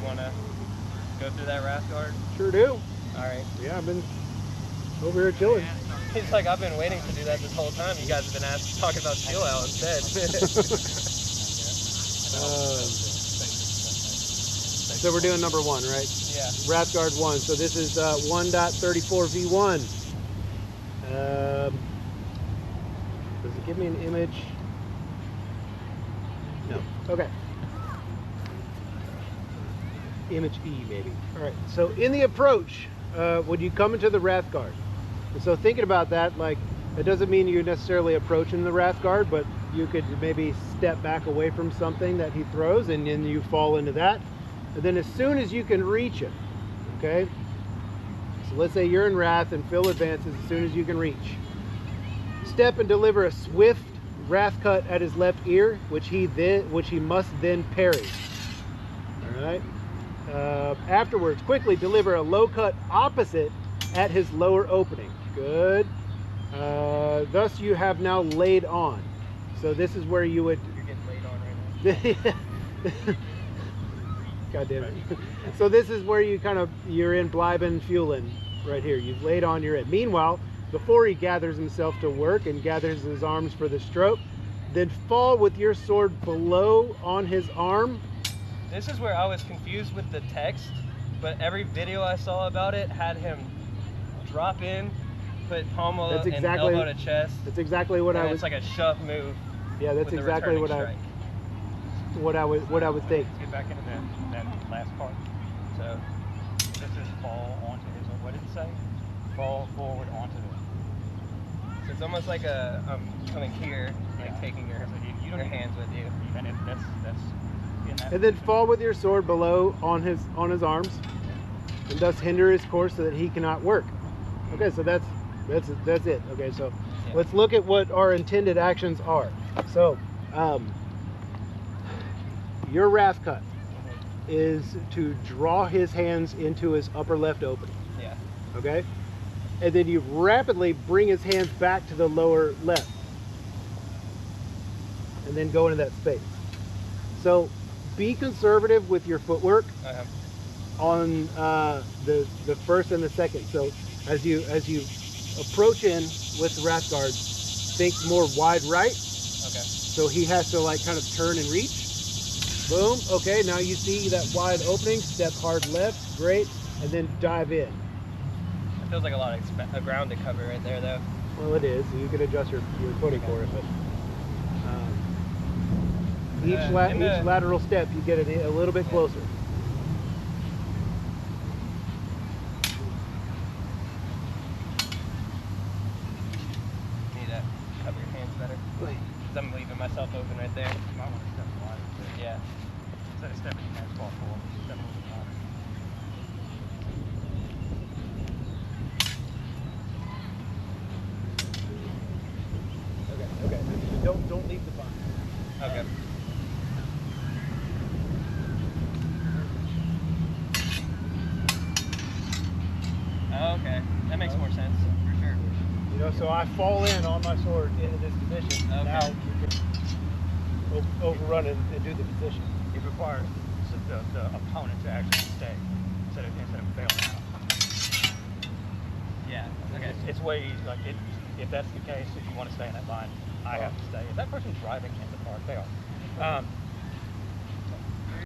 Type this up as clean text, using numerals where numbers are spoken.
want to go through that wrath guard? Sure do. All right. Yeah, I've been over here chilling. He's like, I've been waiting to do that this whole time. You guys have been talking about chill out instead. So we're doing number 1, right? Yeah. Wrath guard 1. So this is 1.34v1. Does it give me an image? No. Okay. Image E maybe. All right. So in the approach, when you come into the wrath guard, and so thinking about that, like it doesn't mean you're necessarily approaching the wrath guard, but you could maybe step back away from something that he throws, and then you fall into that. And then as soon as you can reach it, okay. So let's say you're in wrath and Phil advances as soon as you can reach. Step and deliver a swift wrath cut at his left ear, which he must then parry. All right. Afterwards, quickly deliver a low cut opposite at his lower opening. Good. Thus, you have now laid on. So this is where you would. You're getting laid on right now. God damn it. So this is where you're in Bleiben Fuhlen right here. You've laid on your head. Meanwhile, before he gathers himself to work and gathers his arms for the stroke, then fall with your sword below on his arm. This is where I was confused with the text, but every video I saw about it had him drop in, put pommel and elbow to chest. That's exactly what I was. It's like a shove move. Yeah, that's exactly what I would think. Let's get back into that last part. So this is fall onto his. What did it say? Fall forward onto the. So it's almost like I'm coming here, like taking your hands with you. And that's and then fall with your sword below on his arms, and thus hinder his course so that he cannot work. Okay, so that's it. Okay, so let's look at what our intended actions are. So your wrath cut is to draw his hands into his upper left opening. Yeah. Okay? And then you rapidly bring his hands back to the lower left. And then go into that space. So be conservative with your footwork on the first and the second. So as you approach in with the wrath guard, think more wide right. Okay. So he has to like kind of turn and reach. Boom. Okay, now you see that wide opening. Step hard left. Great. And then dive in. It feels like a lot of ground to cover right there, though. Well, it is. You can adjust your footing for it, but each lateral step you get a little bit closer. Need to cover your hands better. Because I'm leaving myself open right there. You might want to step wider. Yeah. Instead of stepping your hands fall forward, step a little bit wider. Okay. Don't leave the bind. Okay. Okay, that makes more sense, for sure. You know, so I fall in on my sword into this position. Okay. Now you can overrun and do the position. It requires the opponent to actually stay instead of bailing out. Yeah, okay. It's way easier. Like if that's the case, if you want to stay in that line, I have to stay. If that person's driving in the park, they are.